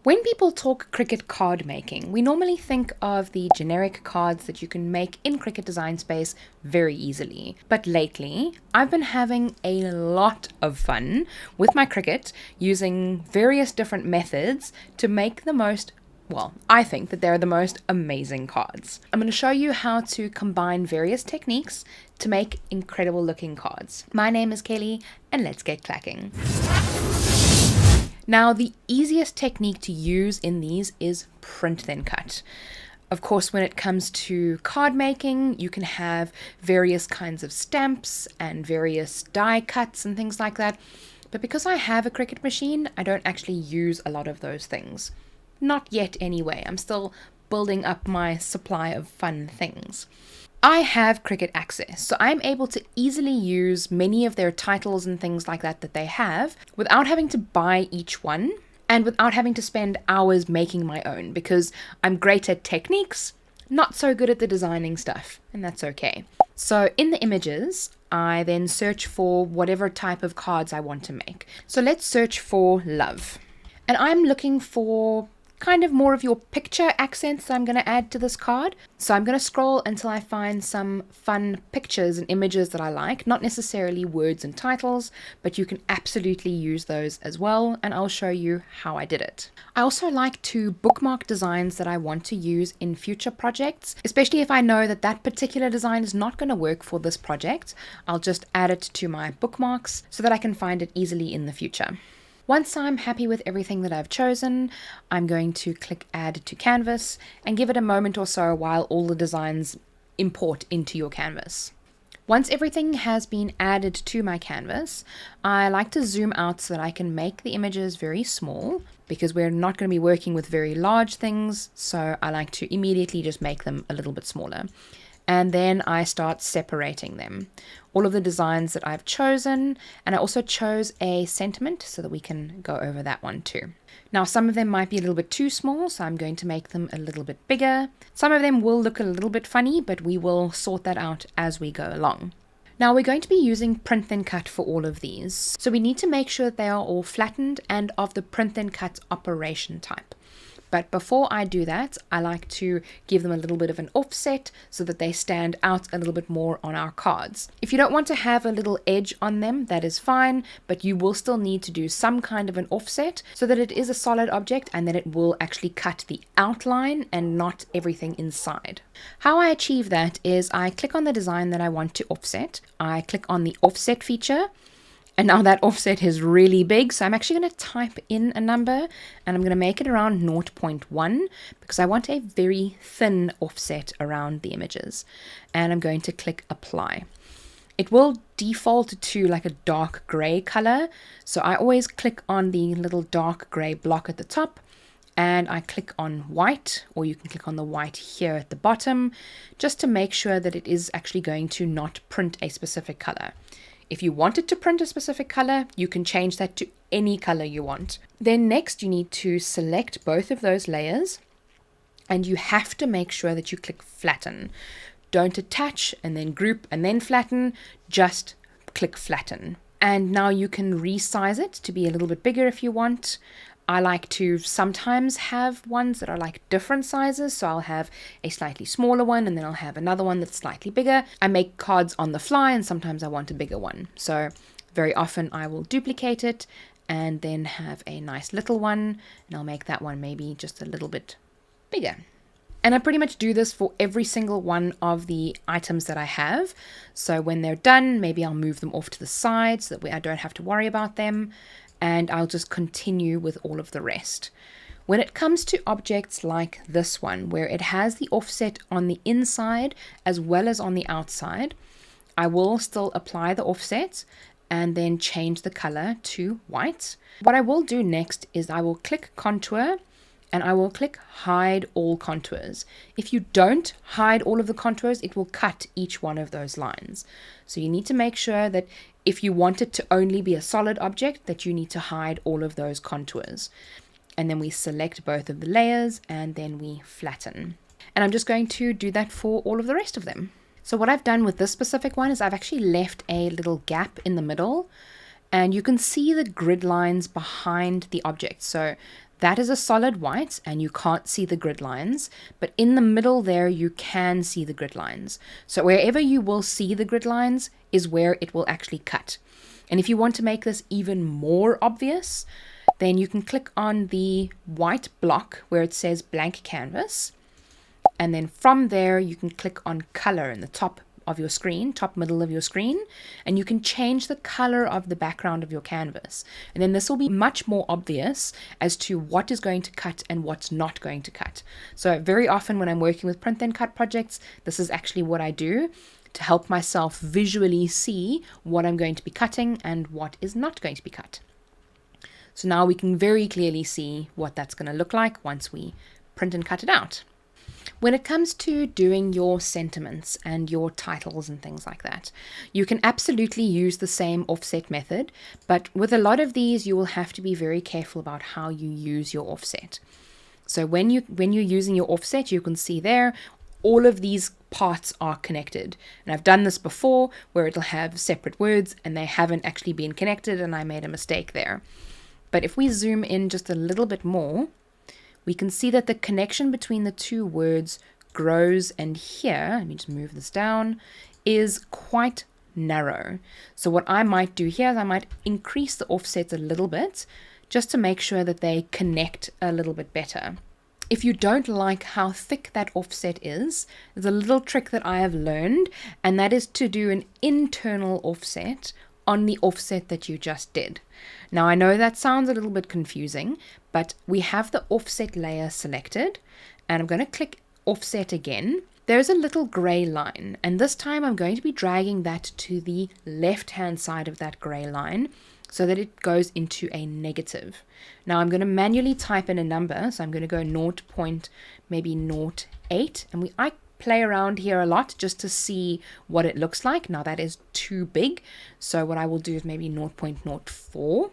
When people talk Cricut card making, we normally think of the generic cards that you can make in Cricut Design Space very easily. But lately, I've been having a lot of fun with my Cricut using various different methods to make the most, well, I think that they're the most amazing cards. I'm going to show you how to combine various techniques to make incredible looking cards. My name is Kelly, and let's get clacking. Now, the easiest technique to use in these is print then cut. Of course, when it comes to card making, you can have various kinds of stamps and various die cuts and things like that. But because I have a Cricut machine, I don't actually use a lot of those things. Not yet anyway. I'm still building up my supply of fun things. I have Cricut Access, so I'm able to easily use many of their titles and things like that they have without having to buy each one and without having to spend hours making my own, because I'm great at techniques, not so good at the designing stuff, and that's okay. So in the images, I then search for whatever type of cards I want to make. So let's search for love. And I'm looking for kind of more of your picture accents that I'm going to add to this card. So I'm going to scroll until I find some fun pictures and images that I like, not necessarily words and titles, but you can absolutely use those as well, and I'll show you how I did it. I also like to bookmark designs that I want to use in future projects, especially if I know that that particular design is not going to work for this project. I'll just add it to my bookmarks so that I can find it easily in the future. Once I'm happy with everything that I've chosen, I'm going to click Add to Canvas and give it a moment or so while all the designs import into your canvas. Once everything has been added to my canvas, I like to zoom out so that I can make the images very small, because we're not going to be working with very large things, so I like to immediately just make them a little bit smaller. And then I start separating them. All of the designs that I've chosen, and I also chose a sentiment so that we can go over that one too. Now, some of them might be a little bit too small, so I'm going to make them a little bit bigger. Some of them will look a little bit funny, but we will sort that out as we go along. Now, we're going to be using print then cut for all of these. So we need to make sure that they are all flattened and of the print then cut operation type. But before I do that, I like to give them a little bit of an offset so that they stand out a little bit more on our cards. If you don't want to have a little edge on them, that is fine, but you will still need to do some kind of an offset so that it is a solid object and that it will actually cut the outline and not everything inside. How I achieve that is I click on the design that I want to offset. I click on the offset feature. And now that offset is really big, so I'm actually going to type in a number and I'm going to make it around 0.1 because I want a very thin offset around the images. And I'm going to click apply. It will default to like a dark gray color, so I always click on the little dark gray block at the top and I click on white, or you can click on the white here at the bottom, just to make sure that it is actually going to not print a specific color. If you want it to print a specific color, you can change that to any color you want. Then next you need to select both of those layers and you have to make sure that you click flatten. Don't attach and then group and then flatten, just click flatten. And now you can resize it to be a little bit bigger if you want. I like to sometimes have ones that are like different sizes, so I'll have a slightly smaller one and then I'll have another one that's slightly bigger. I make cards on the fly and sometimes I want a bigger one. So very often I will duplicate it and then have a nice little one, and I'll make that one maybe just a little bit bigger. And I pretty much do this for every single one of the items that I have. So when they're done, maybe I'll move them off to the side so that I don't have to worry about them. And I'll just continue with all of the rest. When it comes to objects like this one, where it has the offset on the inside as well as on the outside, I will still apply the offset and then change the color to white. What I will do next is I will click contour and I will click hide all contours. If you don't hide all of the contours, it will cut each one of those lines. So you need to make sure that if you want it to only be a solid object, that you need to hide all of those contours. And then we select both of the layers and then we flatten. And I'm just going to do that for all of the rest of them. So what I've done with this specific one is I've actually left a little gap in the middle, and you can see the grid lines behind the object. So That is a solid white and you can't see the grid lines, but in the middle there you can see the grid lines. So wherever you will see the grid lines is where it will actually cut. And if you want to make this even more obvious, then you can click on the white block where it says blank canvas. And then from there you can click on color in the top of your screen, top middle of your screen, and you can change the color of the background of your canvas. And then this will be much more obvious as to what is going to cut and what's not going to cut. So very often when I'm working with print then cut projects, this is actually what I do to help myself visually see what I'm going to be cutting and what is not going to be cut. So now we can very clearly see what that's going to look like once we print and cut it out. When it comes to doing your sentiments and your titles and things like that, you can absolutely use the same offset method, but with a lot of these, you will have to be very careful about how you use your offset. So when you're using your offset, you can see there, all of these parts are connected. And I've done this before where it'll have separate words and they haven't actually been connected and I made a mistake there. But if we zoom in just a little bit more, we can see that the connection between the two words grows, and here, let me just move this down, is quite narrow. So what I might do here is I might increase the offset a little bit just to make sure that they connect a little bit better. If you don't like how thick that offset is, there's a little trick that I have learned, and that is to do an internal offset on the offset that you just did. Now I know that sounds a little bit confusing, but we have the offset layer selected and I'm going to click offset again. There's a little gray line and this time I'm going to be dragging that to the left hand side of that gray line so that it goes into a negative. Now I'm going to manually type in a number, so I'm going to go 0.08 and I play around here a lot just to see what it looks like. Now that is too big, so what I will do is maybe 0.04,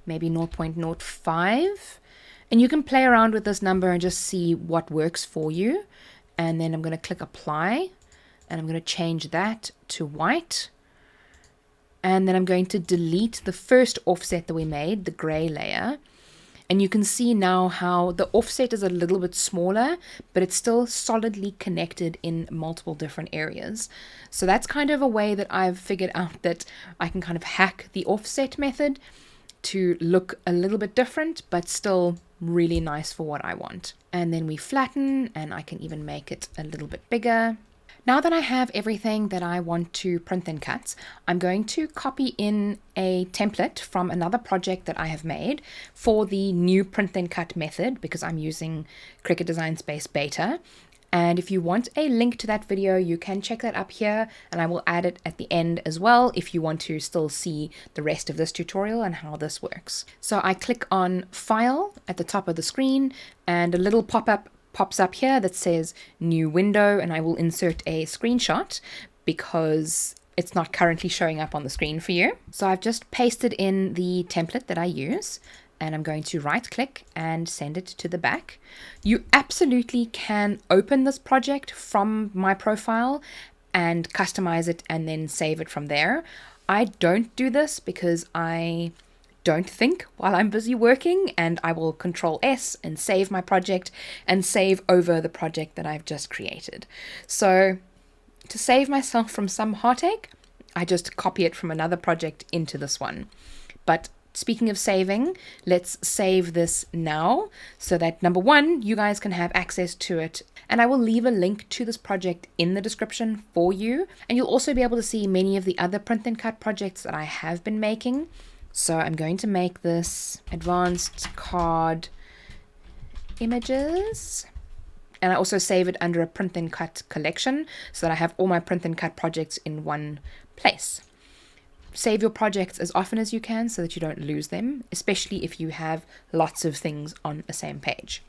maybe 0.05, and you can play around with this number and just see what works for you. And then I'm going to click apply and I'm going to change that to white, and then I'm going to delete the first offset that we made, the gray layer. And you can see now how the offset is a little bit smaller, but it's still solidly connected in multiple different areas. So that's kind of a way that I've figured out that I can kind of hack the offset method to look a little bit different, but still really nice for what I want. And then we flatten, and I can even make it a little bit bigger. Now that I have everything that I want to print and cut, I'm going to copy in a template from another project that I have made for the new print and cut method because I'm using Cricut Design Space Beta. And if you want a link to that video, you can check that up here and I will add it at the end as well if you want to still see the rest of this tutorial and how this works. So I click on File at the top of the screen and a little pop-up pops up here that says new window, and I will insert a screenshot because it's not currently showing up on the screen for you. So I've just pasted in the template that I use and I'm going to right click and send it to the back. You absolutely can open this project from my profile and customize it and then save it from there. I don't do this because I don't think while I'm busy working, and I will Control S and save my project and save over the project that I've just created. So to save myself from some heartache, I just copy it from another project into this one. But speaking of saving, let's save this now so that number one, you guys can have access to it. And I will leave a link to this project in the description for you. And you'll also be able to see many of the other print and cut projects that I have been making. So I'm going to make this advanced card images, and I also save it under a print and cut collection so that I have all my print and cut projects in one place. Save your projects as often as you can so that you don't lose them, especially if you have lots of things on the same page.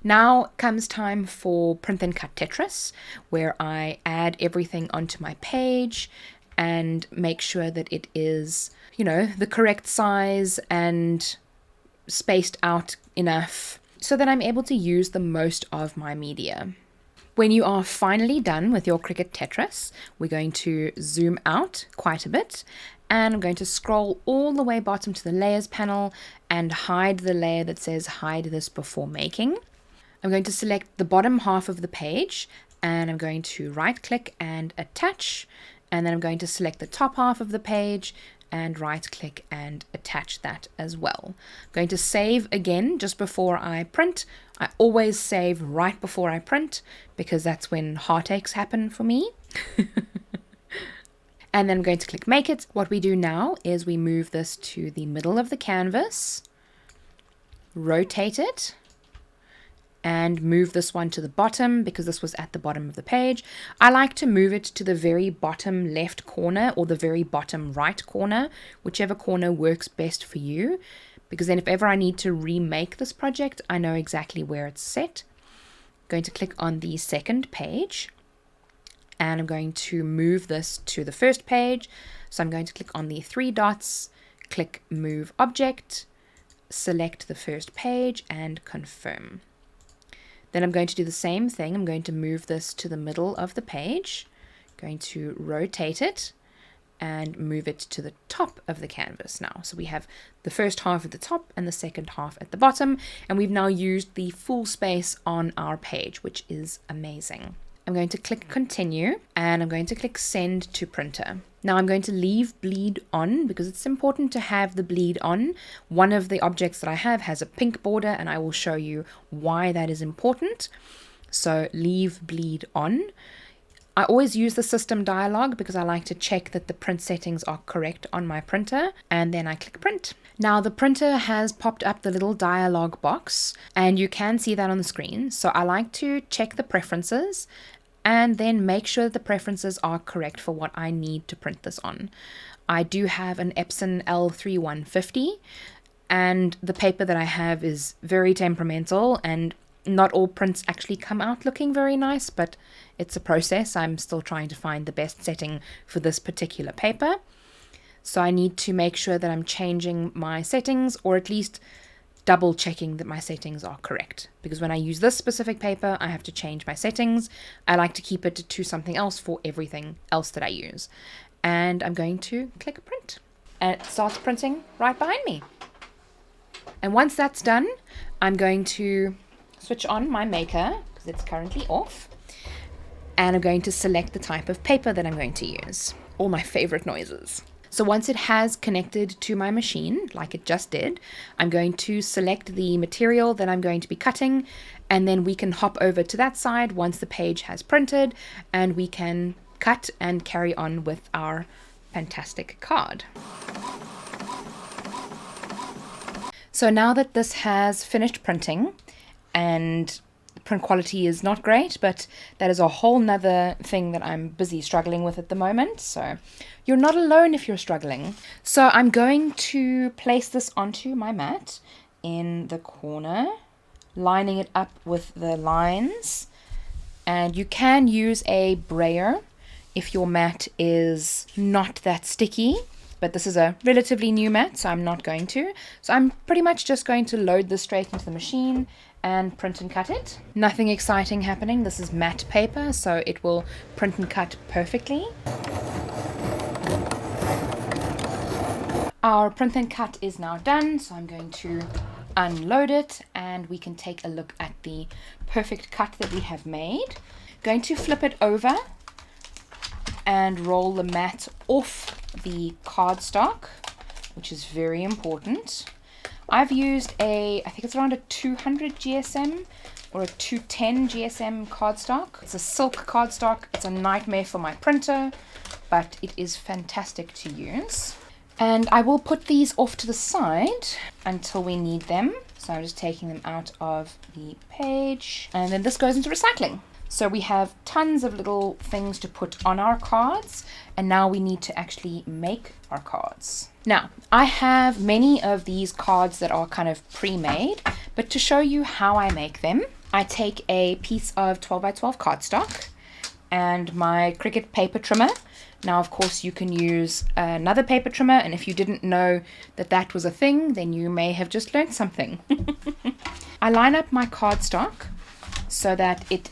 Now comes time for print and cut Tetris, where I add everything onto my page and make sure that it is, you know, the correct size and spaced out enough so that I'm able to use the most of my media. When you are finally done with your Cricut Tetris, we're going to zoom out quite a bit, and I'm going to scroll all the way bottom to the layers panel and hide the layer that says hide this before making. I'm going to select the bottom half of the page, and I'm going to right click and attach, and then I'm going to select the top half of the page and right click and attach that as well. I'm going to save again just before I print. I always save right before I print because that's when heartaches happen for me. And then I'm going to click make it. What we do now is we move this to the middle of the canvas, rotate it, and move this one to the bottom because this was at the bottom of the page. I like to move it to the very bottom left corner or the very bottom right corner, whichever corner works best for you, because then if ever I need to remake this project, I know exactly where it's set. I'm going to click on the second page, and I'm going to move this to the first page. So I'm going to click on the three dots, click move object, select the first page, and confirm. Then I'm going to do the same thing. I'm going to move this to the middle of the page, going to rotate it and move it to the top of the canvas now. So we have the first half at the top and the second half at the bottom, and we've now used the full space on our page, which is amazing. I'm going to click continue, and I'm going to click send to printer. Now I'm going to leave bleed on because it's important to have the bleed on. One of the objects that I have has a pink border, and I will show you why that is important. So leave bleed on. I always use the system dialog because I like to check that the print settings are correct on my printer, and then I click print. Now the printer has popped up the little dialog box, and you can see that on the screen. So I like to check the preferences and then make sure that the preferences are correct for what I need to print this on. I do have an Epson L3150, and the paper that I have is very temperamental, and not all prints actually come out looking very nice, but it's a process. I'm still trying to find the best setting for this particular paper. So I need to make sure that I'm changing my settings, or at least double checking that my settings are correct, because when I use this specific paper I have to change my settings. I like to keep it to something else for everything else that I use. And I'm going to click print, and it starts printing right behind me. And once that's done, I'm going to switch on my maker because it's currently off, and I'm going to select the type of paper that I'm going to use. All my favorite noises. So once it has connected to my machine, like it just did, I'm going to select the material that I'm going to be cutting, and then we can hop over to that side once the page has printed, and we can cut and carry on with our fantastic card. So now that this has finished printing, and the print quality is not great, but that is a whole nother thing that I'm busy struggling with at the moment, so you're not alone if you're struggling. So I'm going to place this onto my mat in the corner, lining it up with the lines, and you can use a brayer if your mat is not that sticky, but this is a relatively new mat, so I'm not going to. So I'm pretty much just going to load this straight into the machine and print and cut it. Nothing exciting happening. This is matte paper, so it will print and cut perfectly. Our print and cut is now done, so I'm going to unload it, and we can take a look at the perfect cut that we have made. Going to flip it over and roll the mat off the cardstock, which is very important. I've used I think it's around a 200 GSM or a 210 GSM cardstock. It's a silk cardstock. It's a nightmare for my printer, but it is fantastic to use. And I will put these off to the side until we need them. So I'm just taking them out of the page, and then this goes into recycling. So we have tons of little things to put on our cards, and now we need to actually make our cards. Now, I have many of these cards that are kind of pre-made, but to show you how I make them, I take a piece of 12 by 12 cardstock and my Cricut paper trimmer. Now, of course, you can use another paper trimmer, and if you didn't know that that was a thing, then you may have just learned something. I line up my cardstock so that it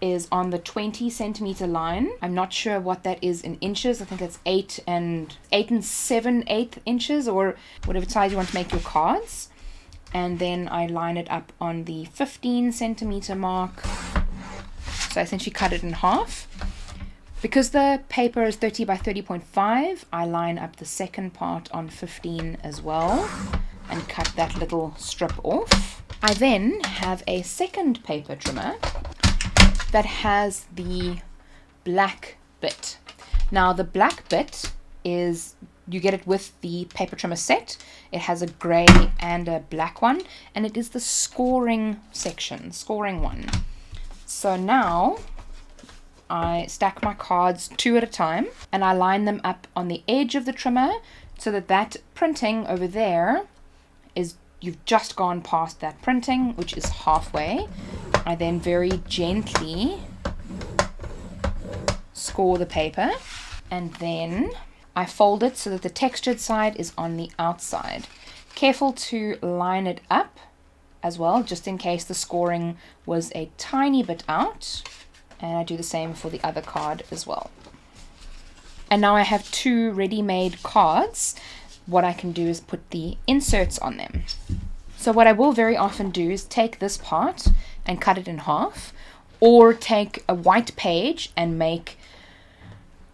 is on the 20 centimeter line. I'm not sure what that is in inches. I think it's 8 and 7/8 inches, or whatever size you want to make your cards. And then I line it up on the 15 centimeter mark. So I essentially cut it in half. Because the paper is 30 by 30.5, I line up the second part on 15 as well and cut that little strip off. I then have a second paper trimmer that has the black bit. Now the black bit is, you get it with the paper trimmer set. It has a grey and a black one, and it is the scoring section, scoring one. So now I stack my cards 2 at a time, and I line them up on the edge of the trimmer so that that printing over there is, you've just gone past that printing, which is halfway. I then very gently score the paper, and then I fold it so that the textured side is on the outside. Careful to line it up as well, just in case the scoring was a tiny bit out. And I do the same for the other card as well. And now I have 2 ready-made cards. What I can do is put the inserts on them. So what I will very often do is take this part and cut it in half, or take a white page and make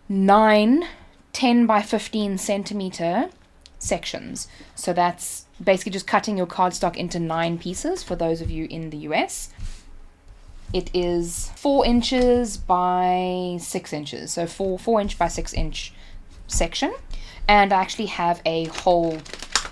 9 10 by 15 centimeter sections. So that's basically just cutting your cardstock into 9 pieces for those of you in the US. It is 4 inches by 6 inches, so 4 inch by 6 inch section. And I actually have a whole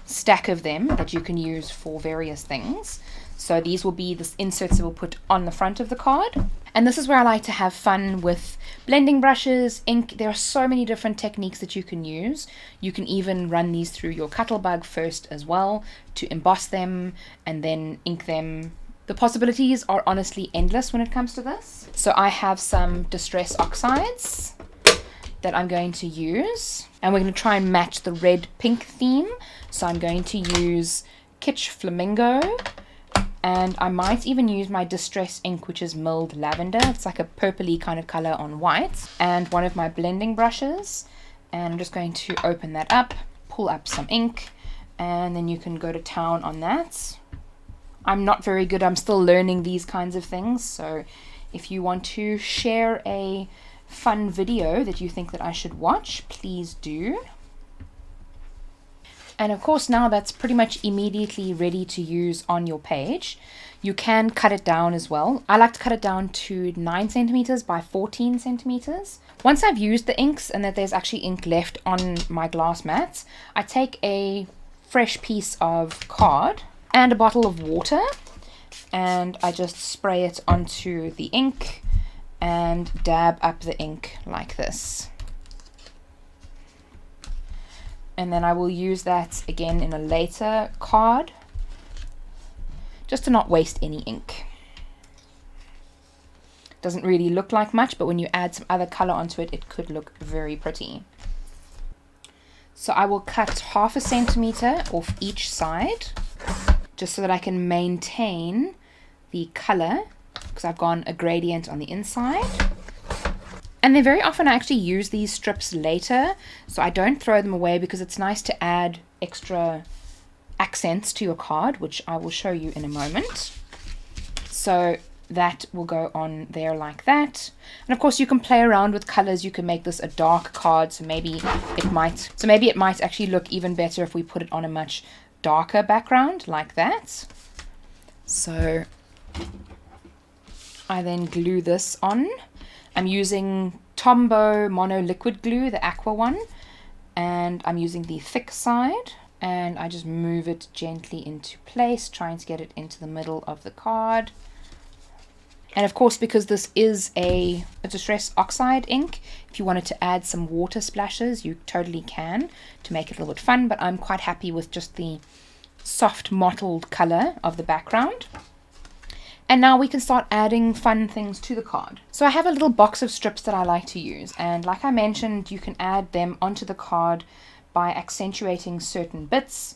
stack of them that you can use for various things. So these will be the inserts that we'll put on the front of the card. And this is where I like to have fun with blending brushes, ink. There are so many different techniques that you can use. You can even run these through your Cuttlebug first as well to emboss them and then ink them. The possibilities are honestly endless when it comes to this. So I have some Distress Oxides that I'm going to use. And we're going to try and match the red-pink theme. So I'm going to use Kitsch Flamingo. And I might even use my Distress ink, which is Milled Lavender. It's like a purpley kind of color on white. And one of my blending brushes. And I'm just going to open that up, pull up some ink, and then you can go to town on that. I'm not very good. I'm still learning these kinds of things. So if you want to share a fun video that you think that I should watch, please do. And of course, now that's pretty much immediately ready to use on your page. You can cut it down as well. I like to cut it down to 9 centimeters by 14 centimeters. Once I've used the inks and that there's actually ink left on my glass mats, I take a fresh piece of card and a bottle of water, and I just spray it onto the ink and dab up the ink like this. And then I will use that again in a later card, just to not waste any ink. Doesn't really look like much, but when you add some other color onto it, it could look very pretty. So I will cut 1/2 centimeter off each side, just so that I can maintain the color, because I've gone a gradient on the inside. And then very often I actually use these strips later, so I don't throw them away, because it's nice to add extra accents to your card, which I will show you in a moment. So that will go on there like that. And of course you can play around with colors. You can make this a dark card, so maybe it might actually look even better if we put it on a much darker background like that. So I then glue this on. I'm using Tombow Mono Liquid Glue, the aqua one, and I'm using the thick side, and I just move it gently into place, trying to get it into the middle of the card. And of course, because this is a Distress Oxide ink, if you wanted to add some water splashes, you totally can to make it a little bit fun, but I'm quite happy with just the soft mottled color of the background. And now we can start adding fun things to the card. So I have a little box of strips that I like to use, and like I mentioned, you can add them onto the card by accentuating certain bits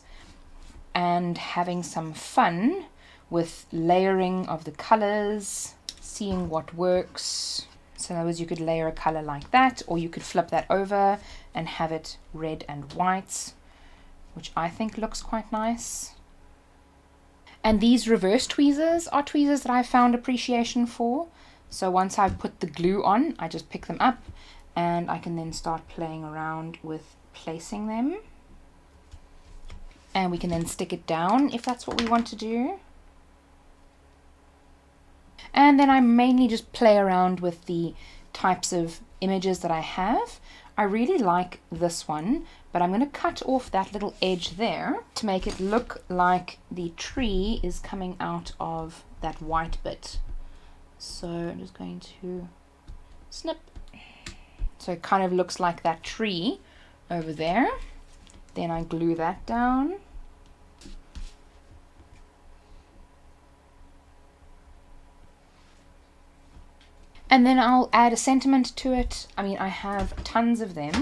and having some fun with layering of the colors. seeing what works. So in other words, you could layer a color like that, or you could flip that over and have it red and white, which I think looks quite nice. And these reverse tweezers are tweezers that I've found appreciation for. So once I've put the glue on, I just pick them up and I can then start playing around with placing them. And we can then stick it down if that's what we want to do. And then I mainly just play around with the types of images that I have. I really like this one, but I'm going to cut off that little edge there to make it look like the tree is coming out of that white bit. So I'm just going to snip. So it kind of looks like that tree over there. Then I glue that down. And then I'll add a sentiment to it. I mean, I have tons of them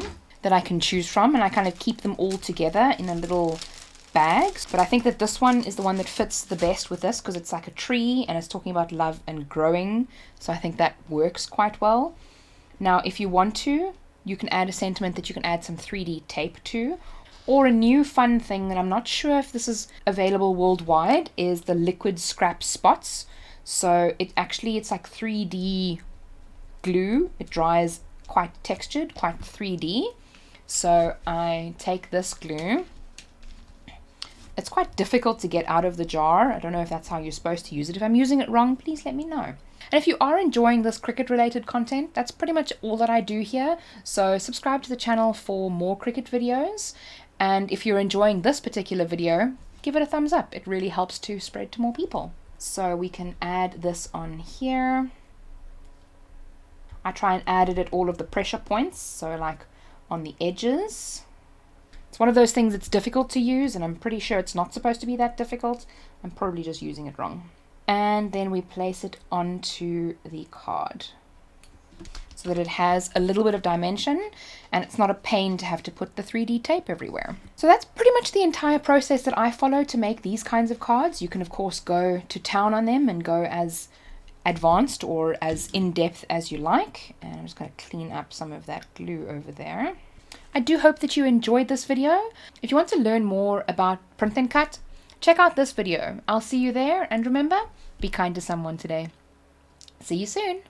that I can choose from, and I kind of keep them all together in a little bags. But I think that this one is the one that fits the best with this because it's like a tree and it's talking about love and growing. So I think that works quite well. Now, if you want to, you can add a sentiment that you can add some 3D tape to. Or a new fun thing that I'm not sure if this is available worldwide is the liquid scrap spots. So it's like 3D glue. It dries quite textured, quite 3D. So I take this glue. It's quite difficult to get out of the jar. I don't know if that's how you're supposed to use it. If I'm using it wrong, please let me know. And if you are enjoying this Cricut related content, that's pretty much all that I do here. So subscribe to the channel for more Cricut videos. And if you're enjoying this particular video, give it a thumbs up. It really helps to spread to more people. So we can add this on here. I try and add it at all of the pressure points, so like on the edges. It's one of those things that's difficult to use, and I'm pretty sure it's not supposed to be that difficult. I'm probably just using it wrong. And then we place it onto the card so that it has a little bit of dimension and it's not a pain to have to put the 3D tape everywhere. So that's pretty much the entire process that I follow to make these kinds of cards. You can of course go to town on them and go as advanced or as in-depth as you like. And I'm just going to clean up some of that glue over there. I do hope that you enjoyed this video. If you want to learn more about print then cut, check out this video. I'll see you there, and remember, be kind to someone today. See you soon.